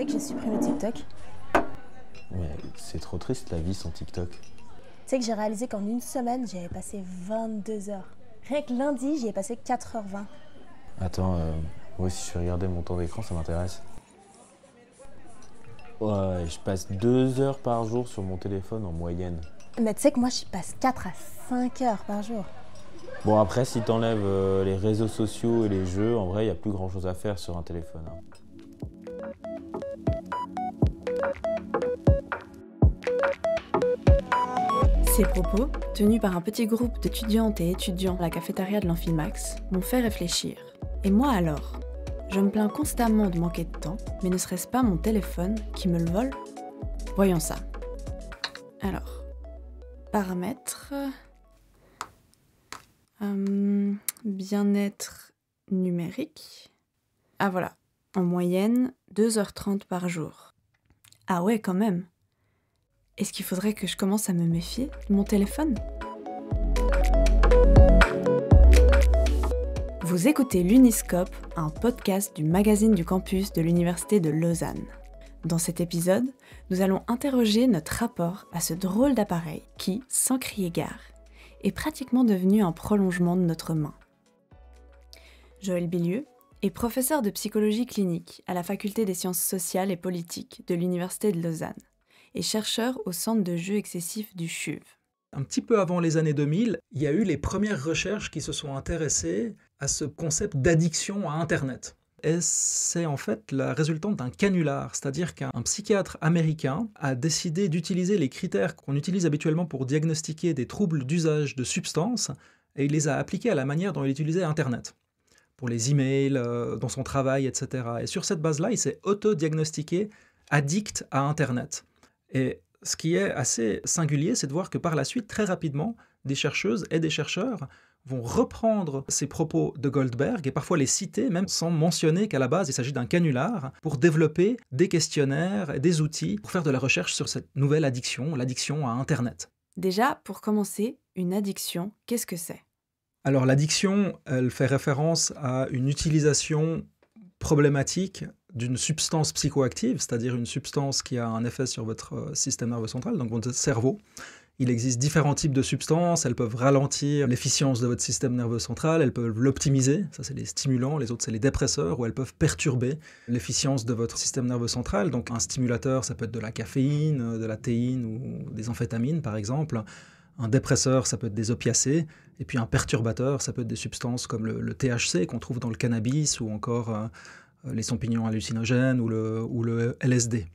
sais que j'ai supprimé TikTok. Tu Mais c'est trop triste la vie sans TikTok. sais que j'ai réalisé qu'en une semaine, j'y avais passé 22 heures. Rien que lundi, j'y ai passé 4h20. Attends, moi si je vais regarder mon temps d'écran, ça m'intéresse. Ouais, je passe 2 heures par jour sur mon téléphone en moyenne. Mais tu sais que moi, j'y passe 4 à 5 heures par jour. Bon après, si t'enlèves les réseaux sociaux et les jeux, en vrai, il n'y a plus grand chose à faire sur un téléphone. Ces propos, tenus par un petit groupe d'étudiantes et étudiants à la cafétéria de l'Amphimax, m'ont fait réfléchir. Et moi alors? Je me plains constamment de manquer de temps, mais ne serait-ce pas mon téléphone qui me le vole? Voyons ça. Alors, paramètres... bien-être numérique. Ah voilà, en moyenne, 2h30 par jour. Ah ouais, quand même. Est-ce qu'il faudrait que je commence à me méfier de mon téléphone? Vous écoutez l'Uniscope, un podcast du magazine du campus de l'Université de Lausanne. Dans cet épisode, nous allons interroger notre rapport à ce drôle d'appareil qui, sans crier gare, est pratiquement devenu un prolongement de notre main. Joël Bilieu est professeur de psychologie clinique à la faculté des sciences sociales et politiques de l'Université de Lausanne et chercheur au centre de jeux excessifs du CHUV. Un petit peu avant les années 2000, il y a eu les premières recherches qui se sont intéressées à ce concept d'addiction à Internet. Et c'est en fait la résultante d'un canular, c'est-à-dire qu'un psychiatre américain a décidé d'utiliser les critères qu'on utilise habituellement pour diagnostiquer des troubles d'usage de substances, et il les a appliqués à la manière dont il utilisait Internet, pour les emails, dans son travail, etc. Et sur cette base-là, il s'est auto-diagnostiqué addict à Internet. Et ce qui est assez singulier, c'est de voir que par la suite, très rapidement, des chercheuses et des chercheurs vont reprendre ces propos de Goldberg et parfois les citer, même sans mentionner qu'à la base, il s'agit d'un canular, pour développer des questionnaires et des outils pour faire de la recherche sur cette nouvelle addiction, l'addiction à Internet. Déjà, pour commencer, une addiction, qu'est-ce que c'est? Alors l'addiction, elle fait référence à une utilisation problématique d'une substance psychoactive, c'est-à-dire une substance qui a un effet sur votre système nerveux central, donc votre cerveau. Il existe différents types de substances, elles peuvent ralentir l'efficience de votre système nerveux central, elles peuvent l'optimiser, ça c'est les stimulants, les autres c'est les dépresseurs, ou elles peuvent perturber l'efficience de votre système nerveux central. Donc un stimulateur, ça peut être de la caféine, de la théine ou des amphétamines par exemple. Un dépresseur, ça peut être des opiacés, et puis un perturbateur, ça peut être des substances comme le THC qu'on trouve dans le cannabis, ou encore les champignons hallucinogènes ou le LSD.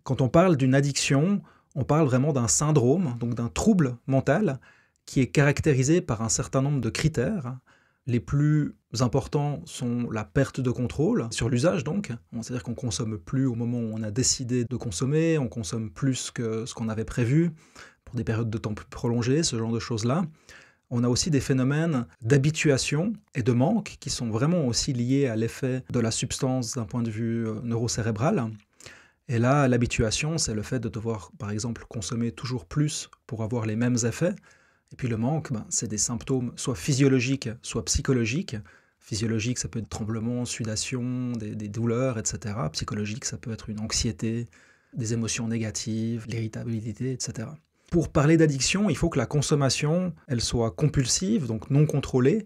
Quand on parle d'une addiction, on parle vraiment d'un syndrome, donc d'un trouble mental, qui est caractérisé par un certain nombre de critères. Les plus importants sont la perte de contrôle sur l'usage, donc. C'est-à-dire qu'on ne consomme plus au moment où on a décidé de consommer, on consomme plus que ce qu'on avait prévu, pour des périodes de temps plus prolongées, ce genre de choses-là. On a aussi des phénomènes d'habituation et de manque qui sont vraiment aussi liés à l'effet de la substance d'un point de vue neurocérébral. Et là, l'habituation, c'est le fait de devoir, par exemple, consommer toujours plus pour avoir les mêmes effets. Et puis le manque, c'est des symptômes soit physiologiques, soit psychologiques. Physiologique, ça peut être tremblement, sudation, des douleurs, etc. Psychologique, ça peut être une anxiété, des émotions négatives, l'irritabilité, etc. Pour parler d'addiction, il faut que la consommation, elle soit compulsive, donc non contrôlée,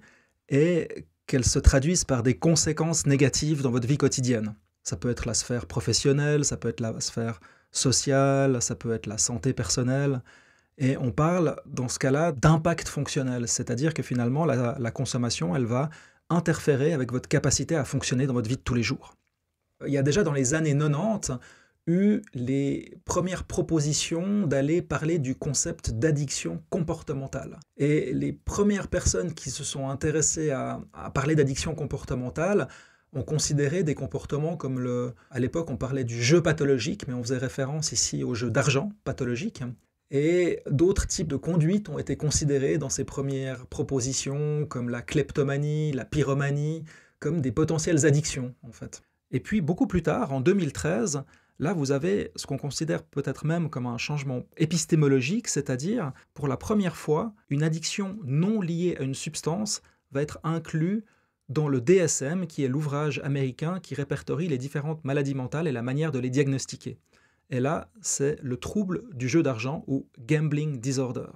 et qu'elle se traduise par des conséquences négatives dans votre vie quotidienne. Ça peut être la sphère professionnelle, ça peut être la sphère sociale, ça peut être la santé personnelle. Et on parle, dans ce cas-là, d'impact fonctionnel, c'est-à-dire que finalement, la consommation, elle va interférer avec votre capacité à fonctionner dans votre vie de tous les jours. Il y a déjà dans les années 90 eu les premières propositions d'aller parler du concept d'addiction comportementale. Et les premières personnes qui se sont intéressées à parler d'addiction comportementale ont considéré des comportements comme à l'époque on parlait du jeu pathologique, mais on faisait référence ici au jeu d'argent pathologique. Et d'autres types de conduites ont été considérées dans ces premières propositions, comme la kleptomanie, la pyromanie, comme des potentielles addictions, en fait. Et puis, beaucoup plus tard, en 2013, là, vous avez ce qu'on considère peut-être même comme un changement épistémologique, c'est-à-dire, pour la première fois, une addiction non liée à une substance va être inclue dans le DSM, qui est l'ouvrage américain qui répertorie les différentes maladies mentales et la manière de les diagnostiquer. Et là, c'est le trouble du jeu d'argent ou gambling disorder.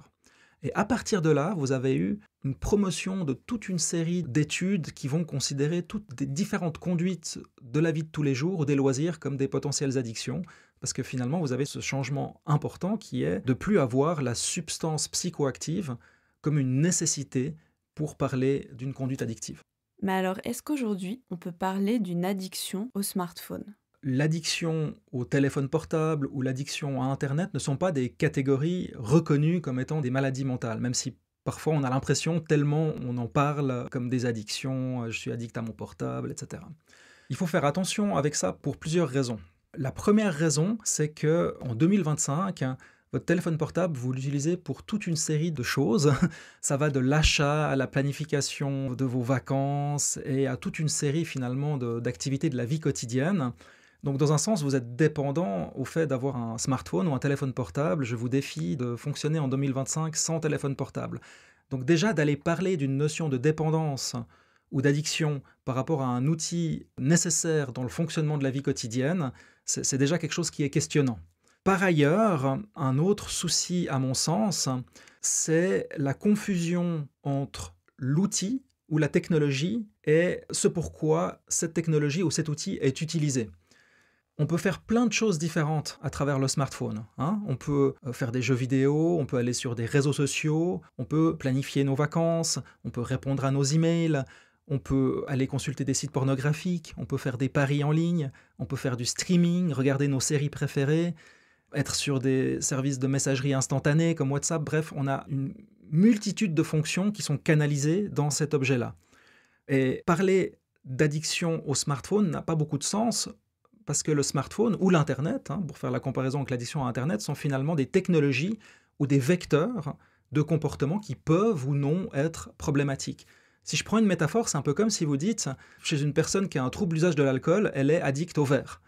Et à partir de là, vous avez eu une promotion de toute une série d'études qui vont considérer toutes les différentes conduites de la vie de tous les jours ou des loisirs comme des potentielles addictions, parce que finalement, vous avez ce changement important qui est de ne plus avoir la substance psychoactive comme une nécessité pour parler d'une conduite addictive. Mais alors, est-ce qu'aujourd'hui, on peut parler d'une addiction au smartphone ? L'addiction au téléphone portable ou l'addiction à Internet ne sont pas des catégories reconnues comme étant des maladies mentales, même si parfois on a l'impression, tellement on en parle comme des addictions, je suis addict à mon portable, etc. Il faut faire attention avec ça pour plusieurs raisons. La première raison, c'est qu'en 2025, votre téléphone portable, vous l'utilisez pour toute une série de choses. Ça va de l'achat à la planification de vos vacances et à toute une série finalement d'activités de la vie quotidienne. Donc dans un sens, vous êtes dépendant au fait d'avoir un smartphone ou un téléphone portable. Je vous défie de fonctionner en 2025 sans téléphone portable. Donc déjà, d'aller parler d'une notion de dépendance ou d'addiction par rapport à un outil nécessaire dans le fonctionnement de la vie quotidienne, c'est déjà quelque chose qui est questionnant. Par ailleurs, un autre souci à mon sens, c'est la confusion entre l'outil ou la technologie et ce pourquoi cette technologie ou cet outil est utilisé. On peut faire plein de choses différentes à travers le smartphone. On peut faire des jeux vidéo, on peut aller sur des réseaux sociaux, on peut planifier nos vacances, on peut répondre à nos emails, on peut aller consulter des sites pornographiques, on peut faire des paris en ligne, on peut faire du streaming, regarder nos séries préférées, être sur des services de messagerie instantanée comme WhatsApp. Bref, on a une multitude de fonctions qui sont canalisées dans cet objet-là. Et parler d'addiction au smartphone n'a pas beaucoup de sens parce que le smartphone ou l'Internet, pour faire la comparaison avec l'addiction à Internet, sont finalement des technologies ou des vecteurs de comportements qui peuvent ou non être problématiques. Si je prends une métaphore, c'est un peu comme si vous dites, chez une personne qui a un trouble d'usage de l'alcool, elle est addicte au verre.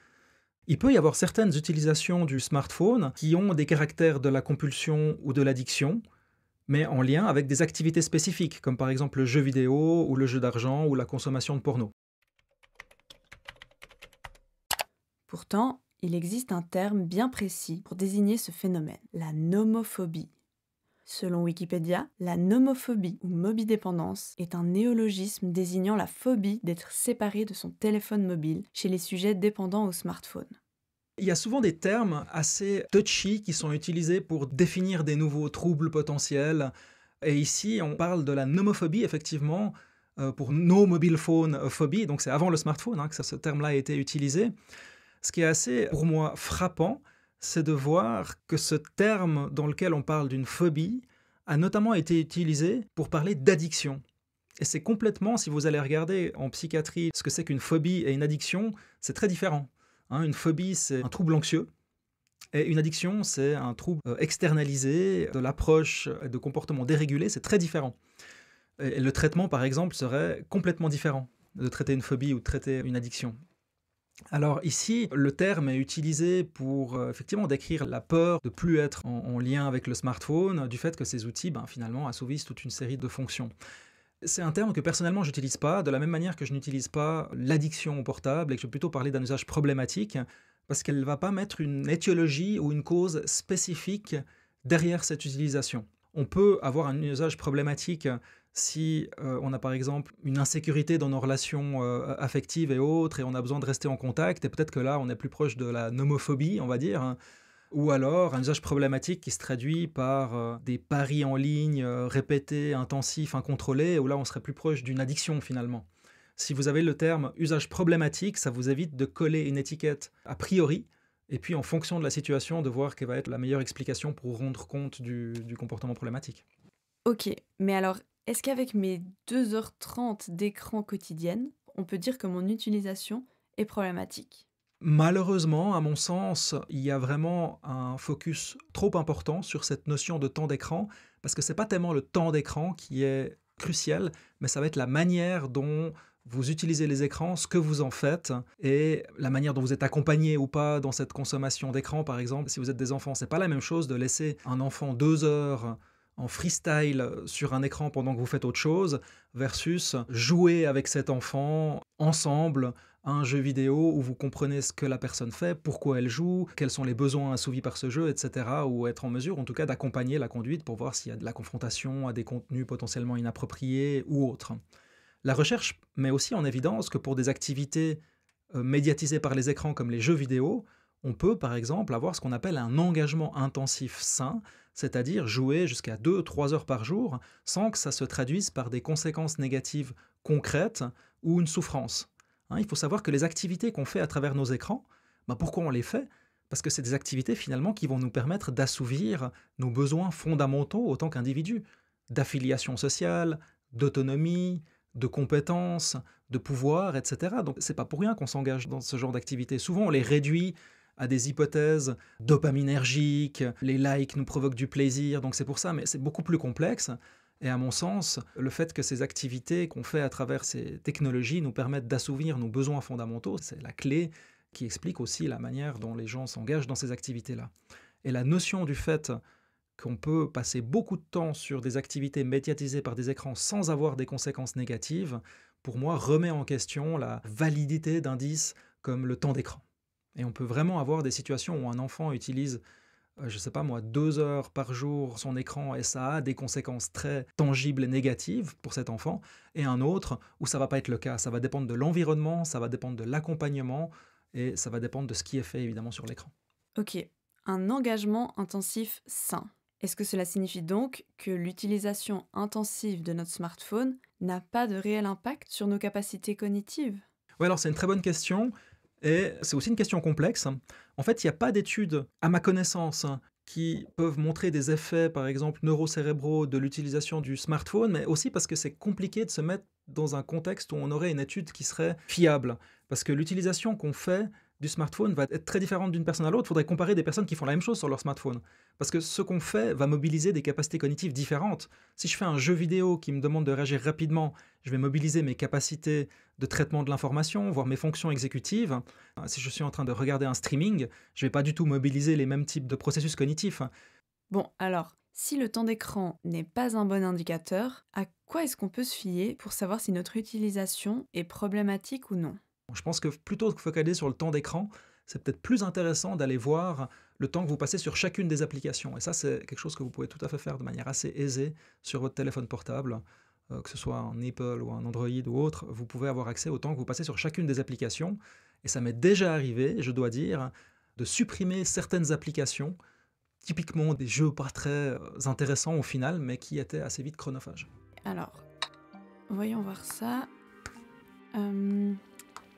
Il peut y avoir certaines utilisations du smartphone qui ont des caractères de la compulsion ou de l'addiction, mais en lien avec des activités spécifiques, comme par exemple le jeu vidéo ou le jeu d'argent ou la consommation de porno. Pourtant, il existe un terme bien précis pour désigner ce phénomène, la nomophobie. Selon Wikipédia, la nomophobie ou mobidépendance est un néologisme désignant la phobie d'être séparé de son téléphone mobile chez les sujets dépendants au smartphone. Il y a souvent des termes assez touchy qui sont utilisés pour définir des nouveaux troubles potentiels. Et ici, on parle de la nomophobie, effectivement, pour no mobile phone phobie. Donc c'est avant le smartphone que ce terme-là a été utilisé. Ce qui est assez, pour moi, frappant, c'est de voir que ce terme dans lequel on parle d'une phobie a notamment été utilisé pour parler d'addiction. Et c'est complètement, si vous allez regarder en psychiatrie ce que c'est qu'une phobie et une addiction, c'est très différent. Une phobie, c'est un trouble anxieux. Et une addiction, c'est un trouble externalisé de l'approche et de comportements dérégulés. C'est très différent. Et le traitement, par exemple, serait complètement différent de traiter une phobie ou de traiter une addiction. Alors ici, le terme est utilisé pour effectivement décrire la peur de ne plus être en lien avec le smartphone, du fait que ces outils finalement assouvissent toute une série de fonctions. C'est un terme que personnellement je n'utilise pas, de la même manière que je n'utilise pas l'addiction au portable et que je vais plutôt parler d'un usage problématique, parce qu'elle ne va pas mettre une étiologie ou une cause spécifique derrière cette utilisation. On peut avoir un usage problématique si on a par exemple une insécurité dans nos relations affectives et autres et on a besoin de rester en contact, et peut-être que là on est plus proche de la nomophobie, on va dire, ou alors un usage problématique qui se traduit par des paris en ligne répétés, intensifs, incontrôlés, où là on serait plus proche d'une addiction finalement. Si vous avez le terme usage problématique, ça vous évite de coller une étiquette a priori, et puis en fonction de la situation, de voir quelle va être la meilleure explication pour rendre compte du comportement problématique. Ok, mais alors, est-ce qu'avec mes 2h30 d'écran quotidienne, on peut dire que mon utilisation est problématique ? Malheureusement, à mon sens, il y a vraiment un focus trop important sur cette notion de temps d'écran, parce que ce n'est pas tellement le temps d'écran qui est crucial, mais ça va être la manière dont vous utilisez les écrans, ce que vous en faites, et la manière dont vous êtes accompagné ou pas dans cette consommation d'écran, par exemple. Si vous êtes des enfants, ce n'est pas la même chose de laisser un enfant 2 heures en freestyle sur un écran pendant que vous faites autre chose, versus jouer avec cet enfant ensemble à un jeu vidéo où vous comprenez ce que la personne fait, pourquoi elle joue, quels sont les besoins assouvis par ce jeu, etc. Ou être en mesure, en tout cas, d'accompagner la conduite pour voir s'il y a de la confrontation à des contenus potentiellement inappropriés ou autres. La recherche met aussi en évidence que pour des activités médiatisées par les écrans comme les jeux vidéo, on peut par exemple avoir ce qu'on appelle un engagement intensif sain, c'est-à-dire jouer jusqu'à 2-3 heures par jour sans que ça se traduise par des conséquences négatives concrètes ou une souffrance. Il faut savoir que les activités qu'on fait à travers nos écrans, pourquoi on les fait ? Parce que c'est des activités finalement qui vont nous permettre d'assouvir nos besoins fondamentaux autant qu'individus, d'affiliation sociale, d'autonomie, de compétences, de pouvoir, etc. Donc c'est pas pour rien qu'on s'engage dans ce genre d'activités. Souvent on les réduit à des hypothèses dopaminergiques, les likes nous provoquent du plaisir, donc c'est pour ça, mais c'est beaucoup plus complexe. Et à mon sens, le fait que ces activités qu'on fait à travers ces technologies nous permettent d'assouvir nos besoins fondamentaux, c'est la clé qui explique aussi la manière dont les gens s'engagent dans ces activités-là. Et la notion du fait qu'on peut passer beaucoup de temps sur des activités médiatisées par des écrans sans avoir des conséquences négatives, pour moi, remet en question la validité d'indices comme le temps d'écran. Et on peut vraiment avoir des situations où un enfant utilise, 2 heures par jour son écran et ça a des conséquences très tangibles et négatives pour cet enfant, et un autre où ça ne va pas être le cas. Ça va dépendre de l'environnement, ça va dépendre de l'accompagnement et ça va dépendre de ce qui est fait évidemment sur l'écran. Ok, un engagement intensif sain. Est-ce que cela signifie donc que l'utilisation intensive de notre smartphone n'a pas de réel impact sur nos capacités cognitives ? Oui, alors c'est une très bonne question. Et c'est aussi une question complexe. En fait, il n'y a pas d'études, à ma connaissance, qui peuvent montrer des effets, par exemple, neurocérébraux de l'utilisation du smartphone, mais aussi parce que c'est compliqué de se mettre dans un contexte où on aurait une étude qui serait fiable. Parce que l'utilisation qu'on fait du smartphone va être très différente d'une personne à l'autre. Il faudrait comparer des personnes qui font la même chose sur leur smartphone. Parce que ce qu'on fait va mobiliser des capacités cognitives différentes. Si je fais un jeu vidéo qui me demande de réagir rapidement, je vais mobiliser mes capacités de traitement de l'information, voire mes fonctions exécutives. Si je suis en train de regarder un streaming, je ne vais pas du tout mobiliser les mêmes types de processus cognitifs. Bon, alors, si le temps d'écran n'est pas un bon indicateur, à quoi est-ce qu'on peut se fier pour savoir si notre utilisation est problématique ou non ? Je pense que plutôt que focaliser sur le temps d'écran, c'est peut-être plus intéressant d'aller voir le temps que vous passez sur chacune des applications. Et ça, c'est quelque chose que vous pouvez tout à fait faire de manière assez aisée sur votre téléphone portable, que ce soit un Apple ou un Android ou autre. Vous pouvez avoir accès au temps que vous passez sur chacune des applications. Et ça m'est déjà arrivé, je dois dire, de supprimer certaines applications, typiquement des jeux pas très intéressants au final, mais qui étaient assez vite chronophages. Alors, voyons voir ça.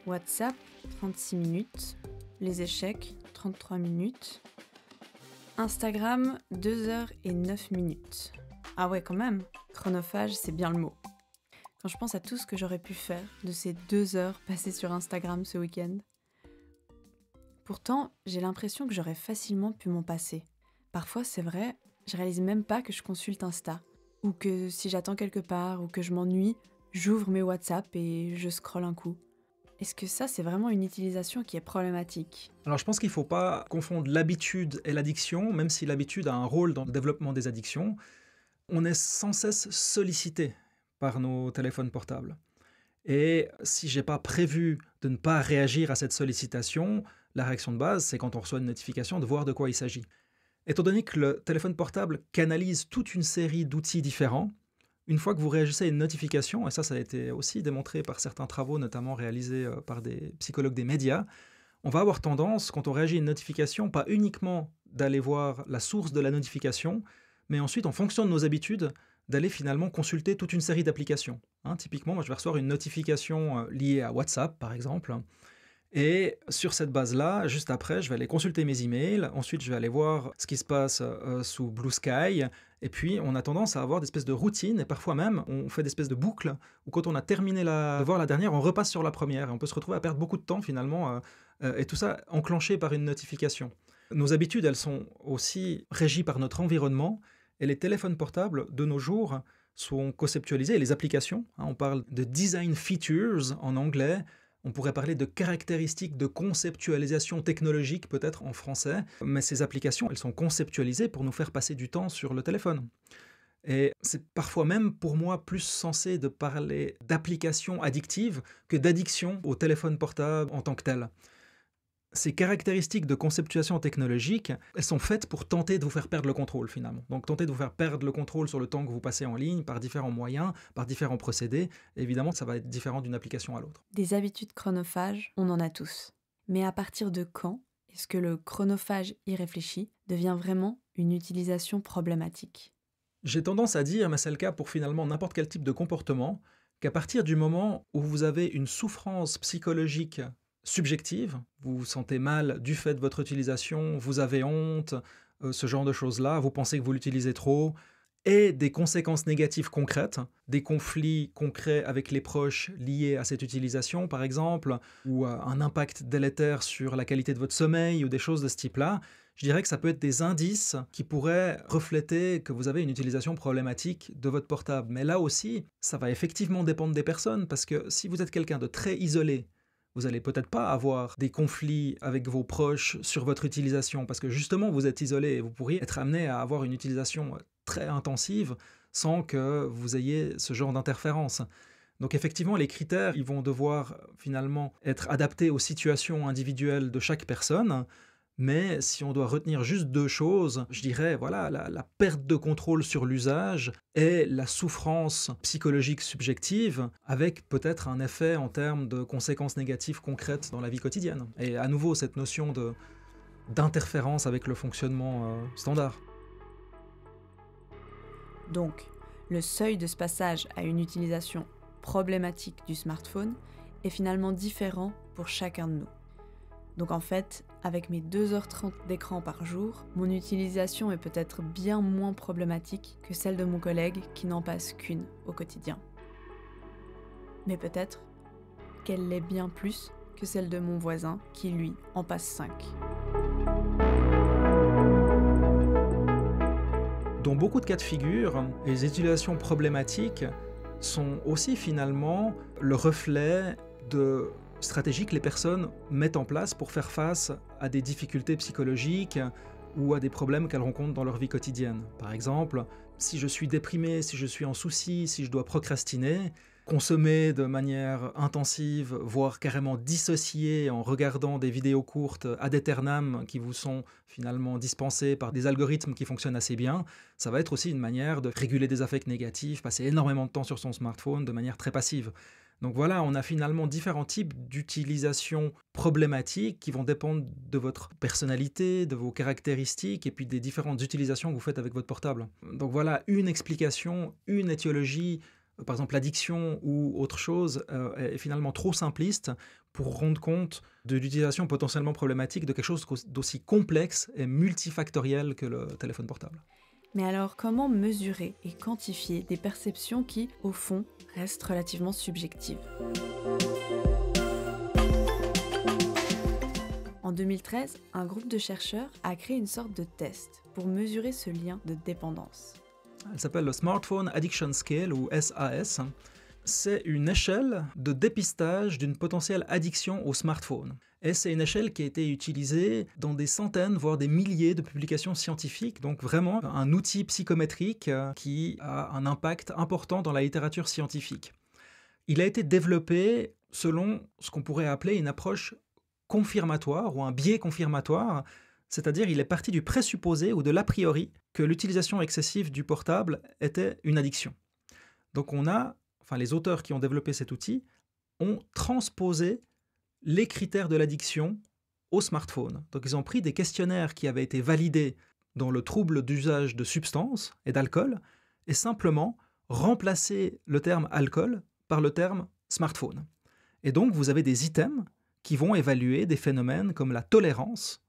WhatsApp, 36 minutes. Les échecs, 33 minutes. Instagram, 2 heures et 9 minutes. Ah ouais, quand même. Chronophage, c'est bien le mot. Quand je pense à tout ce que j'aurais pu faire de ces 2 heures passées sur Instagram ce week-end. Pourtant, j'ai l'impression que j'aurais facilement pu m'en passer. Parfois, c'est vrai, je réalise même pas que je consulte Insta. Ou que si j'attends quelque part ou que je m'ennuie, j'ouvre mes WhatsApp et je scrolle un coup. Est-ce que ça, c'est vraiment une utilisation qui est problématique ? Alors je pense qu'il ne faut pas confondre l'habitude et l'addiction, même si l'habitude a un rôle dans le développement des addictions. On est sans cesse sollicité par nos téléphones portables. Et si je n'ai pas prévu de ne pas réagir à cette sollicitation, la réaction de base, c'est quand on reçoit une notification de voir de quoi il s'agit. Étant donné que le téléphone portable canalise toute une série d'outils différents, une fois que vous réagissez à une notification, et ça a été aussi démontré par certains travaux, notamment réalisés par des psychologues des médias, on va avoir tendance, quand on réagit à une notification, pas uniquement d'aller voir la source de la notification, mais ensuite, en fonction de nos habitudes, d'aller finalement consulter toute une série d'applications. Typiquement, moi, je vais recevoir une notification liée à WhatsApp, par exemple, et sur cette base-là, juste après, je vais aller consulter mes emails, ensuite je vais aller voir ce qui se passe sous Blue Sky, et puis on a tendance à avoir des espèces de routines, et parfois même on fait des espèces de boucles, où quand on a terminé de voir la dernière, on repasse sur la première, et on peut se retrouver à perdre beaucoup de temps finalement, et tout ça enclenché par une notification. Nos habitudes, elles sont aussi régies par notre environnement, et les téléphones portables de nos jours sont conceptualisés, et les applications, on parle de design features en anglais. On pourrait parler de caractéristiques de conceptualisation technologique, peut-être en français, mais ces applications, elles sont conceptualisées pour nous faire passer du temps sur le téléphone. Et c'est parfois même pour moi plus sensé de parler d'application addictive que d'addiction au téléphone portable en tant que tel. Ces caractéristiques de conceptuation technologique, elles sont faites pour tenter de vous faire perdre le contrôle finalement. Donc tenter de vous faire perdre le contrôle sur le temps que vous passez en ligne par différents moyens, par différents procédés. Et évidemment, ça va être différent d'une application à l'autre. Des habitudes chronophages, on en a tous. Mais à partir de quand est-ce que le chronophage irréfléchi devient vraiment une utilisation problématique ? J'ai tendance à dire, mais c'est le cas pour finalement n'importe quel type de comportement, qu'à partir du moment où vous avez une souffrance psychologique subjective, vous vous sentez mal du fait de votre utilisation, vous avez honte, ce genre de choses-là, vous pensez que vous l'utilisez trop, et des conséquences négatives concrètes, des conflits concrets avec les proches liés à cette utilisation par exemple, ou un impact délétère sur la qualité de votre sommeil ou des choses de ce type-là, je dirais que ça peut être des indices qui pourraient refléter que vous avez une utilisation problématique de votre portable. Mais là aussi, ça va effectivement dépendre des personnes, parce que si vous êtes quelqu'un de très isolé, vous n'allez peut-être pas avoir des conflits avec vos proches sur votre utilisation, parce que justement vous êtes isolé et vous pourriez être amené à avoir une utilisation très intensive sans que vous ayez ce genre d'interférence. Donc effectivement, les critères, ils vont devoir finalement être adaptés aux situations individuelles de chaque personne. Mais si on doit retenir juste deux choses, je dirais voilà, la perte de contrôle sur l'usage et la souffrance psychologique subjective, avec peut-être un effet en termes de conséquences négatives concrètes dans la vie quotidienne. Et à nouveau, cette notion d'interférence avec le fonctionnement standard. Donc, le seuil de ce passage à une utilisation problématique du smartphone est finalement différent pour chacun de nous. Donc en fait, avec mes 2h30 d'écran par jour, mon utilisation est peut-être bien moins problématique que celle de mon collègue qui n'en passe qu'une au quotidien. Mais peut-être qu'elle l'est bien plus que celle de mon voisin qui, lui, en passe 5. Dans beaucoup de cas de figure, les utilisations problématiques sont aussi finalement le reflet de stratégies que les personnes mettent en place pour faire face à des difficultés psychologiques ou à des problèmes qu'elles rencontrent dans leur vie quotidienne. Par exemple, si je suis déprimé, si je suis en souci, si je dois procrastiner, consommer de manière intensive, voire carrément dissocier en regardant des vidéos courtes ad aeternam qui vous sont finalement dispensées par des algorithmes qui fonctionnent assez bien, ça va être aussi une manière de réguler des affects négatifs, passer énormément de temps sur son smartphone de manière très passive. Donc voilà, on a finalement différents types d'utilisation problématiques qui vont dépendre de votre personnalité, de vos caractéristiques et puis des différentes utilisations que vous faites avec votre portable. Donc voilà, une explication, une étiologie, par exemple l'addiction ou autre chose, est finalement trop simpliste pour rendre compte de l'utilisation potentiellement problématique de quelque chose d'aussi complexe et multifactoriel que le téléphone portable. Mais alors, comment mesurer et quantifier des perceptions qui, au fond, restent relativement subjectives ? En 2013, un groupe de chercheurs a créé une sorte de test pour mesurer ce lien de dépendance. Elle s'appelle le Smartphone Addiction Scale, ou SAS. C'est une échelle de dépistage d'une potentielle addiction au smartphone. Et c'est une échelle qui a été utilisée dans des centaines, voire des milliers de publications scientifiques, donc vraiment un outil psychométrique qui a un impact important dans la littérature scientifique. Il a été développé selon ce qu'on pourrait appeler une approche confirmatoire ou un biais confirmatoire, c'est-à-dire il est parti du présupposé ou de l'a priori que l'utilisation excessive du portable était une addiction. Donc les auteurs qui ont développé cet outil ont transposé les critères de l'addiction au smartphone. Donc ils ont pris des questionnaires qui avaient été validés dans le trouble d'usage de substances et d'alcool et simplement remplacé le terme alcool par le terme smartphone. Et donc vous avez des items qui vont évaluer des phénomènes comme la tolérance,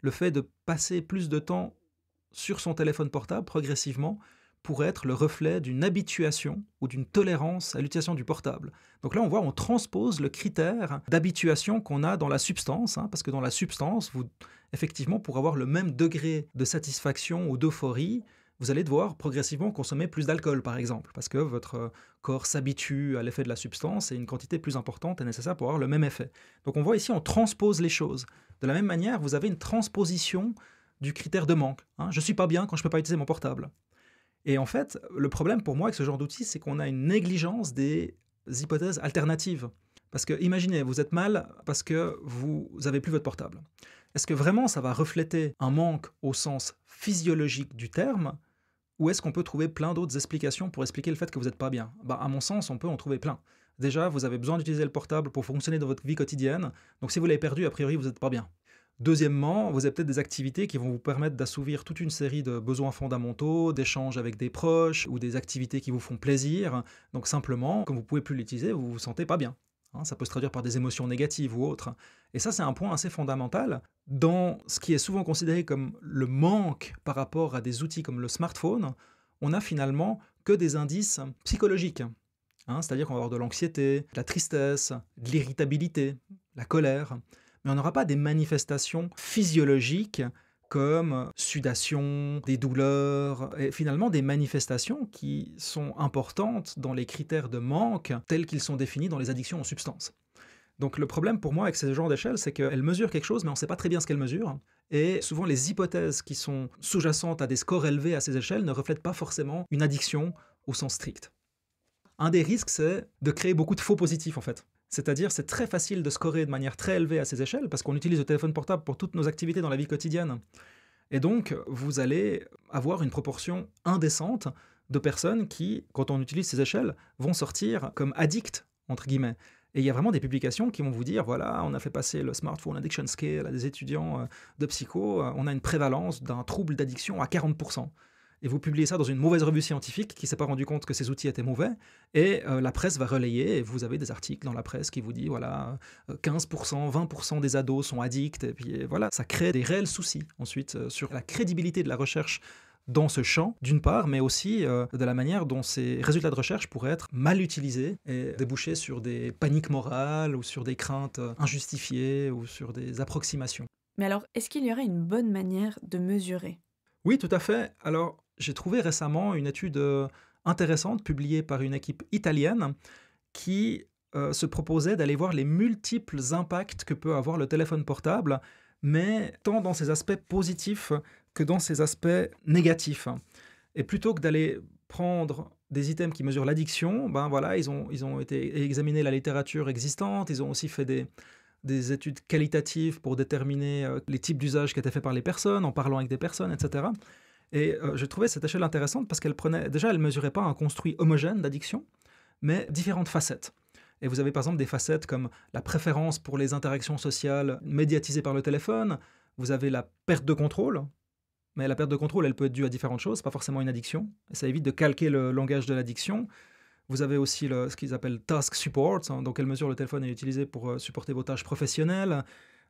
le fait de passer plus de temps sur son téléphone portable progressivement pourrait être le reflet d'une habituation ou d'une tolérance à l'utilisation du portable. Donc là, on transpose le critère d'habituation qu'on a dans la substance, parce que dans la substance, effectivement, pour avoir le même degré de satisfaction ou d'euphorie, vous allez devoir progressivement consommer plus d'alcool, par exemple, parce que votre corps s'habitue à l'effet de la substance et une quantité plus importante est nécessaire pour avoir le même effet. Donc on voit ici, on transpose les choses. De la même manière, vous avez une transposition du critère de manque. Je ne suis pas bien quand je ne peux pas utiliser mon portable. Et en fait, le problème pour moi avec ce genre d'outil, c'est qu'on a une négligence des hypothèses alternatives. Parce que imaginez, vous êtes mal parce que vous n'avez plus votre portable. Est-ce que vraiment ça va refléter un manque au sens physiologique du terme, ou est-ce qu'on peut trouver plein d'autres explications pour expliquer le fait que vous n'êtes pas bien? À mon sens, on peut en trouver plein. Déjà, vous avez besoin d'utiliser le portable pour fonctionner dans votre vie quotidienne, donc si vous l'avez perdu, a priori, vous n'êtes pas bien. Deuxièmement, vous avez peut-être des activités qui vont vous permettre d'assouvir toute une série de besoins fondamentaux, d'échanges avec des proches, ou des activités qui vous font plaisir. Donc simplement, comme vous ne pouvez plus l'utiliser, vous ne vous sentez pas bien. Ça peut se traduire par des émotions négatives ou autres. Et ça, c'est un point assez fondamental dans ce qui est souvent considéré comme le manque par rapport à des outils comme le smartphone. On n'a finalement que des indices psychologiques. C'est-à-dire qu'on va avoir de l'anxiété, de la tristesse, de l'irritabilité, la colère. Mais on n'aura pas des manifestations physiologiques comme sudation, des douleurs, et finalement des manifestations qui sont importantes dans les critères de manque tels qu'ils sont définis dans les addictions aux substances. Donc le problème pour moi avec ce genre d'échelle, c'est qu'elle mesure quelque chose, mais on ne sait pas très bien ce qu'elle mesure. Et souvent les hypothèses qui sont sous-jacentes à des scores élevés à ces échelles ne reflètent pas forcément une addiction au sens strict. Un des risques, c'est de créer beaucoup de faux positifs en fait. C'est-à-dire, c'est très facile de scorer de manière très élevée à ces échelles parce qu'on utilise le téléphone portable pour toutes nos activités dans la vie quotidienne. Et donc, vous allez avoir une proportion indécente de personnes qui, quand on utilise ces échelles, vont sortir comme addicts, entre guillemets. Et il y a vraiment des publications qui vont vous dire, voilà, on a fait passer le Smartphone Addiction Scale à des étudiants de psycho, on a une prévalence d'un trouble d'addiction à 40%. Et vous publiez ça dans une mauvaise revue scientifique qui ne s'est pas rendu compte que ces outils étaient mauvais, et la presse va relayer, et vous avez des articles dans la presse qui vous disent, voilà, 15%, 20% des ados sont addicts, et puis voilà, ça crée des réels soucis ensuite sur la crédibilité de la recherche dans ce champ, d'une part, mais aussi de la manière dont ces résultats de recherche pourraient être mal utilisés et déboucher sur des paniques morales ou sur des craintes injustifiées ou sur des approximations. Mais alors, est-ce qu'il y aurait une bonne manière de mesurer ? Oui, tout à fait. Alors, j'ai trouvé récemment une étude intéressante publiée par une équipe italienne qui se proposait d'aller voir les multiples impacts que peut avoir le téléphone portable, mais tant dans ses aspects positifs que dans ses aspects négatifs. Et plutôt que d'aller prendre des items qui mesurent l'addiction, voilà, ils ont été examiner la littérature existante, ils ont aussi fait des études qualitatives pour déterminer les types d'usages qui étaient faits par les personnes, en parlant avec des personnes, etc. Et je trouvais cette échelle intéressante parce qu'elle ne mesurait pas un construit homogène d'addiction, mais différentes facettes. Et vous avez par exemple des facettes comme la préférence pour les interactions sociales médiatisées par le téléphone, vous avez la perte de contrôle, mais la perte de contrôle, elle peut être due à différentes choses, pas forcément une addiction, et ça évite de calquer le langage de l'addiction. Vous avez aussi ce qu'ils appellent task support, dans quelle mesure le téléphone est utilisé pour supporter vos tâches professionnelles.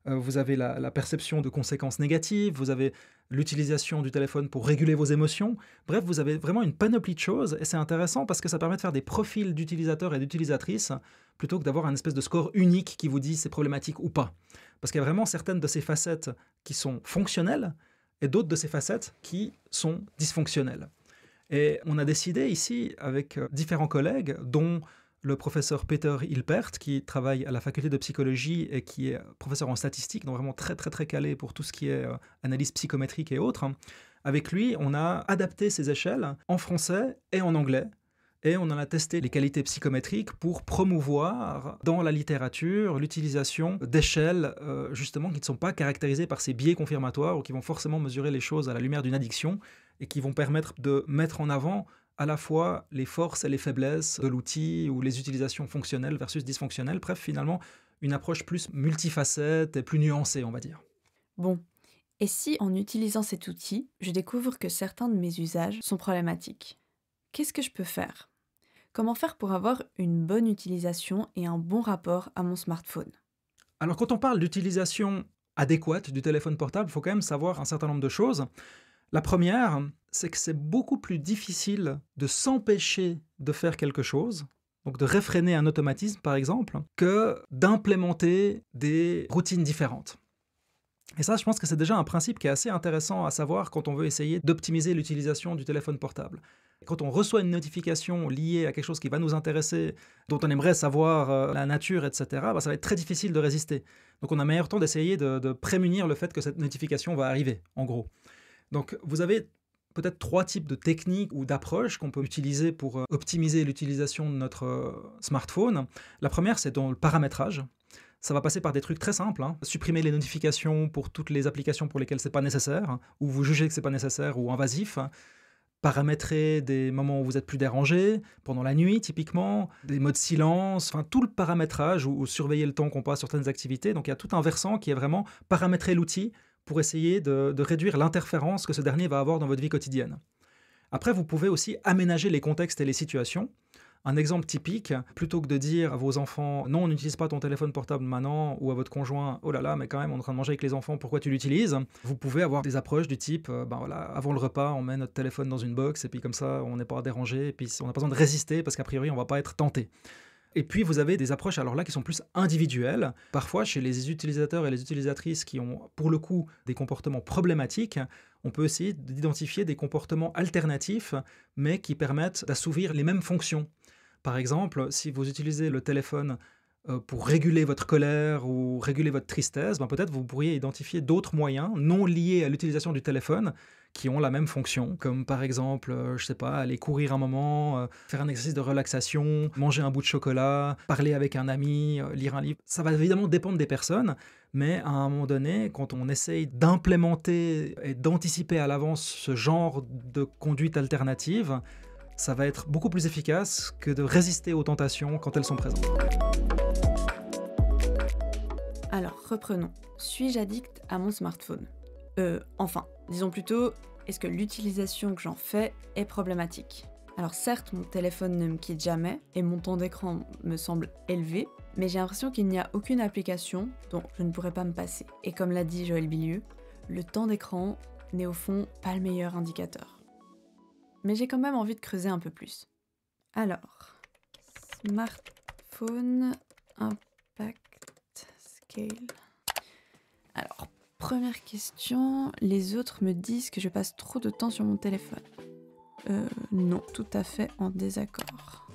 Vous avez la perception de conséquences négatives, vous avez l'utilisation du téléphone pour réguler vos émotions. Bref, vous avez vraiment une panoplie de choses et c'est intéressant parce que ça permet de faire des profils d'utilisateurs et d'utilisatrices plutôt que d'avoir un espèce de score unique qui vous dit c'est problématique ou pas. Parce qu'il y a vraiment certaines de ces facettes qui sont fonctionnelles et d'autres de ces facettes qui sont dysfonctionnelles. Et on a décidé ici avec différents collègues, dont le professeur Peter Hilpert, qui travaille à la faculté de psychologie et qui est professeur en statistique, donc vraiment très très très calé pour tout ce qui est analyse psychométrique et autres. Avec lui, on a adapté ces échelles en français et en anglais, et on en a testé les qualités psychométriques pour promouvoir dans la littérature l'utilisation d'échelles justement qui ne sont pas caractérisées par ces biais confirmatoires ou qui vont forcément mesurer les choses à la lumière d'une addiction et qui vont permettre de mettre en avant à la fois les forces et les faiblesses de l'outil ou les utilisations fonctionnelles versus dysfonctionnelles. Bref, finalement, une approche plus multifacette et plus nuancée, on va dire. Bon, et si en utilisant cet outil, je découvre que certains de mes usages sont problématiques ? Qu'est-ce que je peux faire ? Comment faire pour avoir une bonne utilisation et un bon rapport à mon smartphone ? Alors, quand on parle d'utilisation adéquate du téléphone portable, il faut quand même savoir un certain nombre de choses. La première, c'est que c'est beaucoup plus difficile de s'empêcher de faire quelque chose, donc de réfréner un automatisme par exemple, que d'implémenter des routines différentes. Et ça, je pense que c'est déjà un principe qui est assez intéressant à savoir quand on veut essayer d'optimiser l'utilisation du téléphone portable. Quand on reçoit une notification liée à quelque chose qui va nous intéresser, dont on aimerait savoir la nature, etc., ça va être très difficile de résister. Donc on a meilleur temps d'essayer de prémunir le fait que cette notification va arriver, en gros. Donc vous avez peut-être 3 types de techniques ou d'approches qu'on peut utiliser pour optimiser l'utilisation de notre smartphone. La première, c'est dans le paramétrage. Ça va passer par des trucs très simples, hein. Supprimer les notifications pour toutes les applications pour lesquelles c'est pas nécessaire, hein, ou vous jugez que c'est pas nécessaire ou invasif. Paramétrer des moments où vous êtes plus dérangé, pendant la nuit typiquement, des modes silence, enfin tout le paramétrage ou surveiller le temps qu'on passe sur certaines activités. Donc il y a tout un versant qui est vraiment paramétrer l'outil pour essayer de réduire l'interférence que ce dernier va avoir dans votre vie quotidienne. Après, vous pouvez aussi aménager les contextes et les situations. Un exemple typique, plutôt que de dire à vos enfants « non, on n'utilise pas ton téléphone portable maintenant » ou à votre conjoint « oh là là, mais quand même, on est en train de manger avec les enfants, pourquoi tu l'utilises ?» Vous pouvez avoir des approches du type avant le repas, on met notre téléphone dans une box et puis comme ça, on n'est pas dérangé et puis on n'a pas besoin de résister parce qu'a priori, on ne va pas être tenté. Et puis, vous avez des approches alors là qui sont plus individuelles. Parfois, chez les utilisateurs et les utilisatrices qui ont pour le coup des comportements problématiques, on peut essayer d'identifier des comportements alternatifs, mais qui permettent d'assouvir les mêmes fonctions. Par exemple, si vous utilisez le téléphone pour réguler votre colère ou réguler votre tristesse, peut-être vous pourriez identifier d'autres moyens non liés à l'utilisation du téléphone qui ont la même fonction, comme par exemple, aller courir un moment, faire un exercice de relaxation, manger un bout de chocolat, parler avec un ami, lire un livre. Ça va évidemment dépendre des personnes, mais à un moment donné, quand on essaye d'implémenter et d'anticiper à l'avance ce genre de conduite alternative, ça va être beaucoup plus efficace que de résister aux tentations quand elles sont présentes. Alors, reprenons. Suis-je addict à mon smartphone ? Disons plutôt, est-ce que l'utilisation que j'en fais est problématique ? Alors certes, mon téléphone ne me quitte jamais et mon temps d'écran me semble élevé, mais j'ai l'impression qu'il n'y a aucune application dont je ne pourrais pas me passer. Et comme l'a dit Joël Bilieu, le temps d'écran n'est au fond pas le meilleur indicateur. Mais j'ai quand même envie de creuser un peu plus. Alors, smartphone impact scale. Alors, première question, les autres me disent que je passe trop de temps sur mon téléphone. Non, tout à fait en désaccord.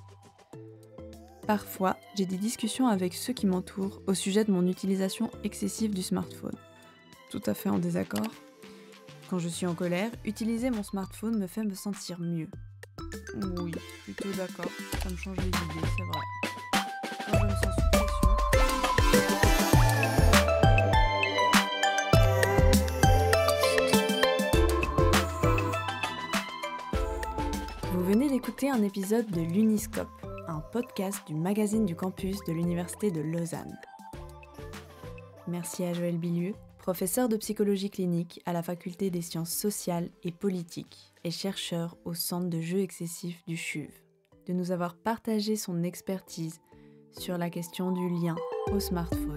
Parfois, j'ai des discussions avec ceux qui m'entourent au sujet de mon utilisation excessive du smartphone. Tout à fait en désaccord. Quand je suis en colère, utiliser mon smartphone me fait me sentir mieux. Oui, plutôt d'accord, ça me change les idées, c'est vrai. Quand je me sens sous pression. Vous venez d'écouter un épisode de l'Uniscope, un podcast du magazine du campus de l'Université de Lausanne. Merci à Joël Bilieu, professeur de psychologie clinique à la faculté des sciences sociales et politiques et chercheur au centre de jeux excessifs du CHUV, de nous avoir partagé son expertise sur la question du lien au smartphone.